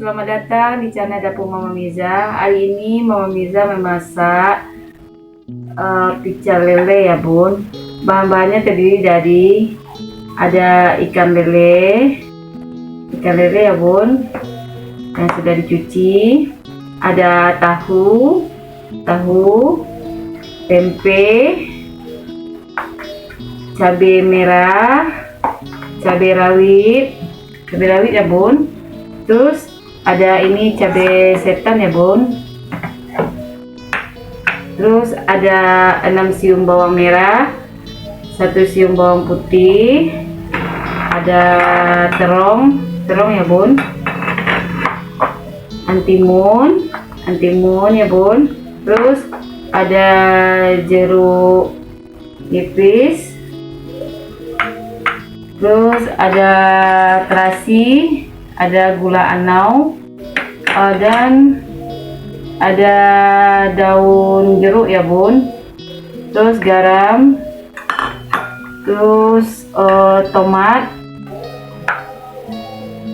selamat datang di channel Dapur Mama Miza. Hari ini Mama Miza memasak pecel lele ya bun. Bahan-bahannya terdiri dari ada ikan lele ya bun, yang sudah dicuci. Ada tahu, tempe, cabai merah, cabai rawit ya bun. Terus ada ini cabai setan ya bun. Terus ada 6 siung bawang merah, 1 siung bawang putih, ada terong ya bun, antimun ya bun. Terus ada jeruk nipis, terus ada terasi, ada gula anau, dan ada daun jeruk ya bun. Terus garam, terus tomat.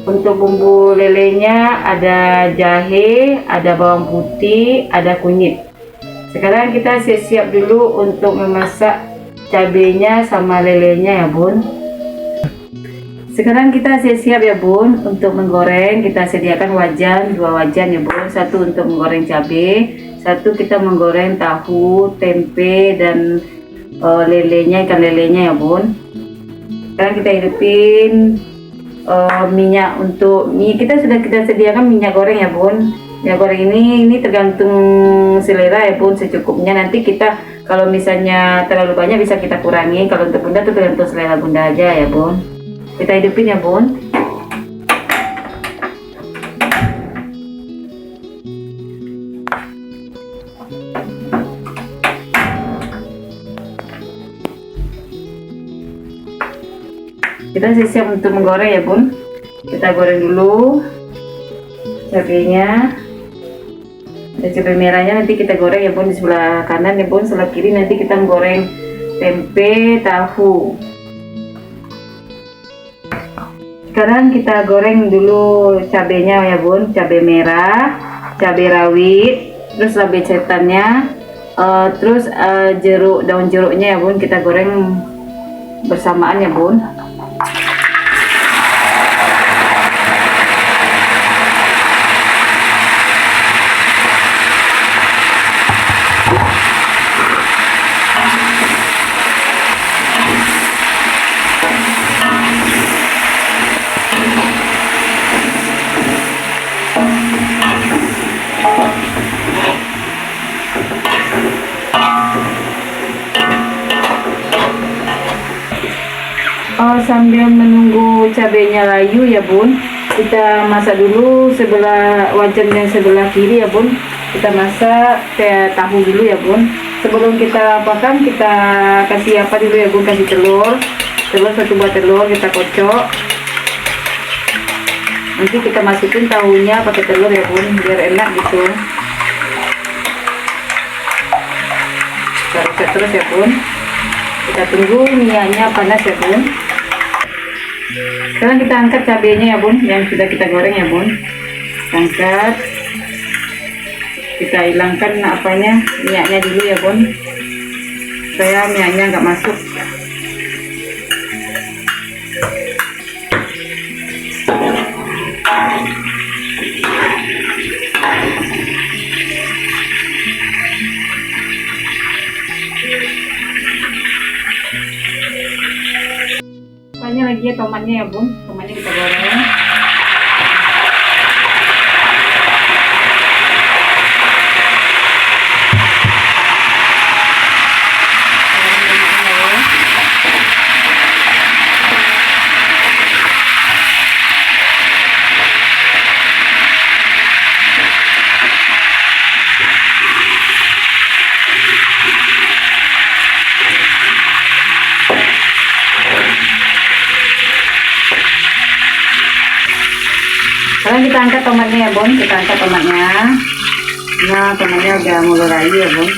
Untuk bumbu lelenya ada jahe, ada bawang putih, ada kunyit. Sekarang kita siap-siap dulu untuk memasak cabenya sama lelenya ya bun. Sekarang kita siap-siap ya bun untuk menggoreng. Kita sediakan wajan, 2 wajan ya bun. 1 untuk menggoreng cabai, 1 kita menggoreng tahu, tempe, dan ikan lelenya ya bun. Sekarang kita hidupin minyak. Untuk mie kita sediakan minyak goreng ya bun. Minyak goreng ini tergantung selera ya bun, secukupnya. Nanti kita kalau misalnya terlalu banyak bisa kita kurangi. Kalau untuk bunda itu tergantung selera bunda aja ya bun. Kita hidupin ya bun. Kita siap untuk menggoreng ya bun. Kita goreng dulu cabenya. Ada cabai merahnya, nanti kita goreng ya bun di sebelah kanan ya bun. Sebelah kiri nanti kita menggoreng tempe, tahu. Sekarang kita goreng dulu cabenya ya bun, cabai merah, cabai rawit, terus cabai setannya, terus daun jeruknya ya bun, kita goreng bersamaan ya bun. Sambil menunggu cabenya layu ya bun, kita masak dulu sebelah wajan yang sebelah kiri ya bun. Kita masak tahu dulu ya bun. Sebelum kita apakan, kita kasih apa dulu ya bun, kasih telur 1 buah telur kita kocok. Nanti kita masukin tahunya pakai telur ya bun, biar enak gitu. Kita aduk terus ya bun. Kita tunggu minyaknya panas ya bun. Sekarang kita angkat cabenya ya bun, yang sudah kita goreng ya bun. Kita angkat, kita hilangkan minyaknya dulu ya bun, supaya minyaknya nggak masuk. Lagi ya tomatnya ya bun, tomatnya kita goreng. Sekarang kita angkat tomatnya ya bun, kita angkat tomatnya. Nah, tomatnya udah mulai layu ya bun.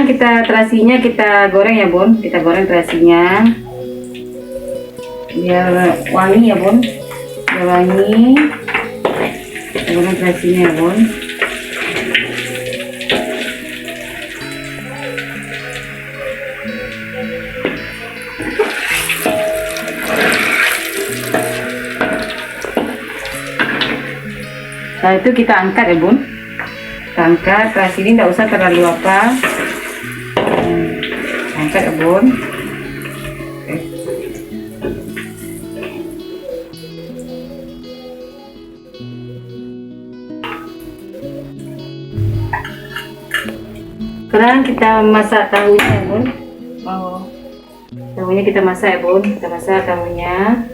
kita terasinya kita goreng ya bun, kita goreng terasinya biar wangi ya bun, biar wangi. Kita goreng terasinya ya bun. Setelah itu kita angkat ya bun, kita angkat. Terasi ini tidak usah terlalu apa, angkat ya bun. Oke. Sekarang kita masak tahunya ya bun. Tahunya kita masak ya bun, kita masak tahunya.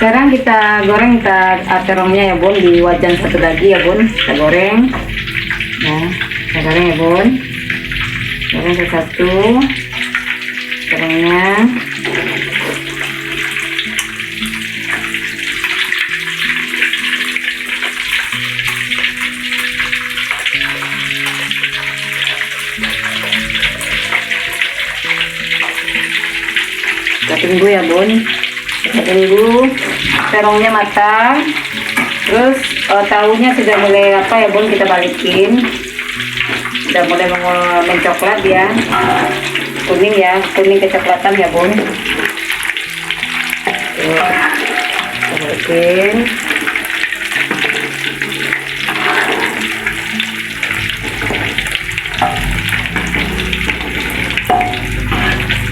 Sekarang kita goreng, kita terongnya ya bun di wajan satu lagi ya bun, kita goreng. Nah, kita goreng ya bun, goreng satu terongnya. Kita tunggu ya bun, kita tunggu terongnya matang. Terus tahunya sudah mulai apa ya bun, kita balikin, sudah mulai mencoklat ya, kuning ya, kuning kecoklatan ya bun. Kita balikin.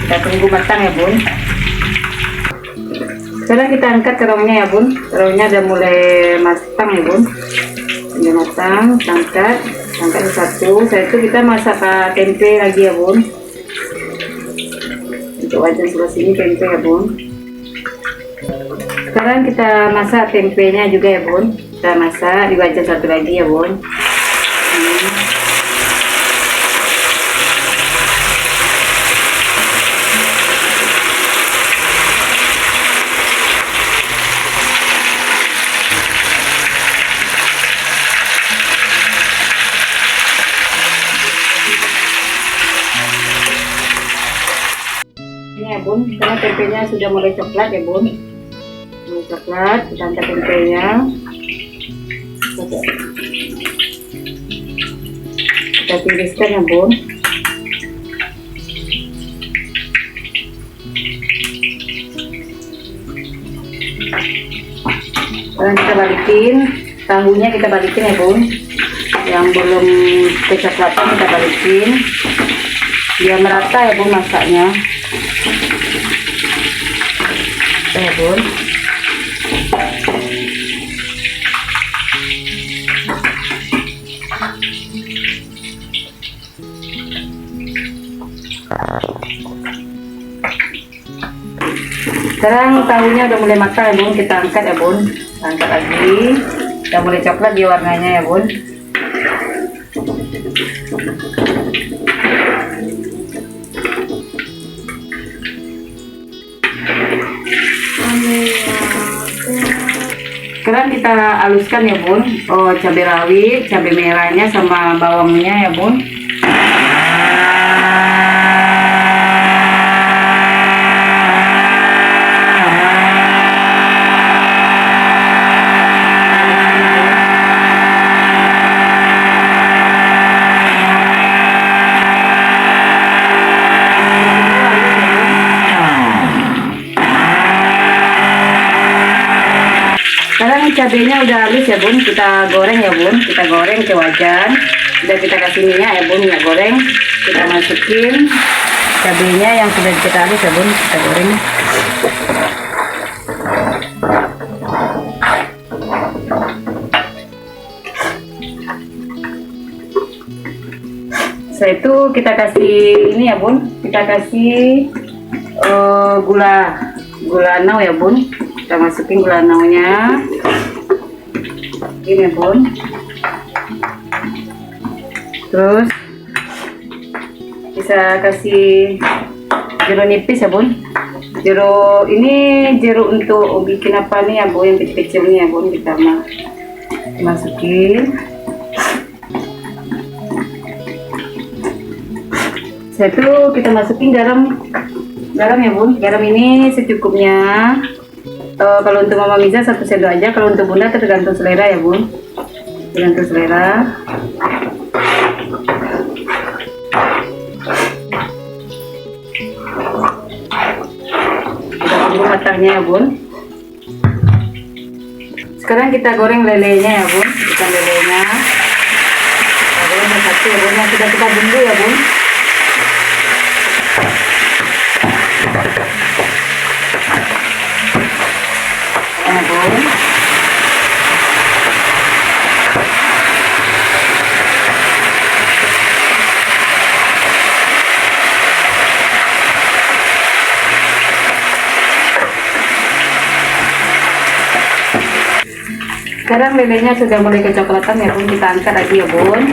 Kita tunggu matang ya bun. Sekarang kita angkat terongnya ya bun, terongnya udah mulai matang ya bun, udah matang. Kita angkat satu. Setelah itu kita masak tempe lagi ya bun, untuk wajan sebelah sini tempe ya bun. Sekarang kita masak tempenya juga ya bun, kita masak di wajan satu lagi ya bun. Ya bun, karena tempenya sudah mulai coklat ya bun, mulai coklat. Kita angkat tempenya, kita tiriskan ya bun. Sekarang kita balikin tahunya, kita balikin ya bun, yang belum kecoklatan kita balikin biar merata ya bun masaknya ya bun. Sekarang tahunya udah mulai matang ya bun, kita angkat ya bun, angkat lagi, udah mulai coklat dia warnanya ya bun. Sekarang kita haluskan ya bun, cabai rawit, cabai merahnya sama bawangnya ya bun. cabenya udah halus ya bun, kita goreng ya bun, kita goreng ke wajan. Udah kita kasih minyak ya bun, minyak goreng. Kita masukin cabenya yang sudah kita halus ya bun, kita goreng. Setelah itu kita kasih ini ya bun, kita kasih gula nau ya bun. Kita masukin gula naunya ini ya bun. Terus bisa kasih jeruk nipis ya bun. Jeruk ini jeruk untuk bikin apa nih ya bun, yang kecil-kecil nih ya bun, kita masukin. Setelah itu kita masukin garam ya bun. Garam ini secukupnya. Kalau untuk Mama Miza 1 sendok aja, kalau untuk Bunda tergantung selera ya bun, tergantung selera. Kita tunggu matangnya ya bun. Sekarang kita goreng lelenya ya bun, kita lelenya kita goreng satu ya bun, yang sudah kita bumbu ya bun. Sekarang lelenya sudah mulai kecoklatan ya bun, kita angkat lagi ya bun.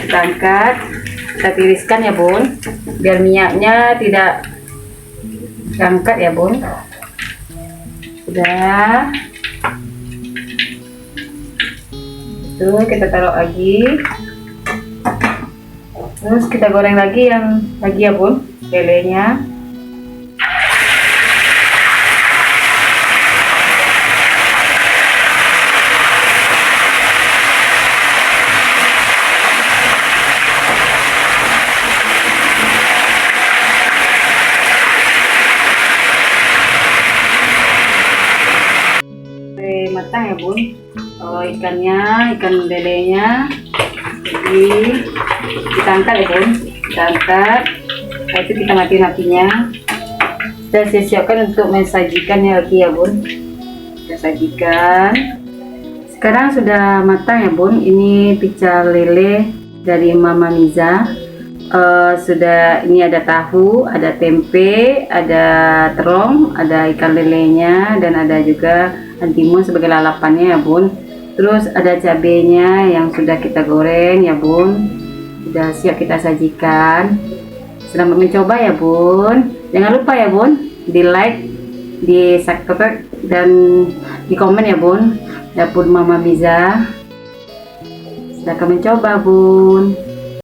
Kita angkat, kita tiriskan ya bun, biar minyaknya tidak diangkat ya bun. Sudah. Itu kita taruh lagi. Terus kita goreng lagi ya bun, lelenya. Matang ya bun. Ikan lelenya jadi kita angkat ya bun, kita angkat. Setelah itu kita matiin apinya. Kita siapkan untuk mensajikannya lagi ya bun, kita sajikan. Sekarang sudah matang ya bun, ini pecel lele dari Mama Miza. Sudah, ini ada tahu, ada tempe, ada terong, ada ikan lelenya, dan ada juga antimun sebagai lalapannya ya bun. Terus ada cabenya yang sudah kita goreng ya bun, sudah siap kita sajikan. Selamat mencoba ya bun. Jangan lupa ya bun, di like, di subscribe, dan di komen ya bun. Dapur Mama Miza. Silakan mencoba bun.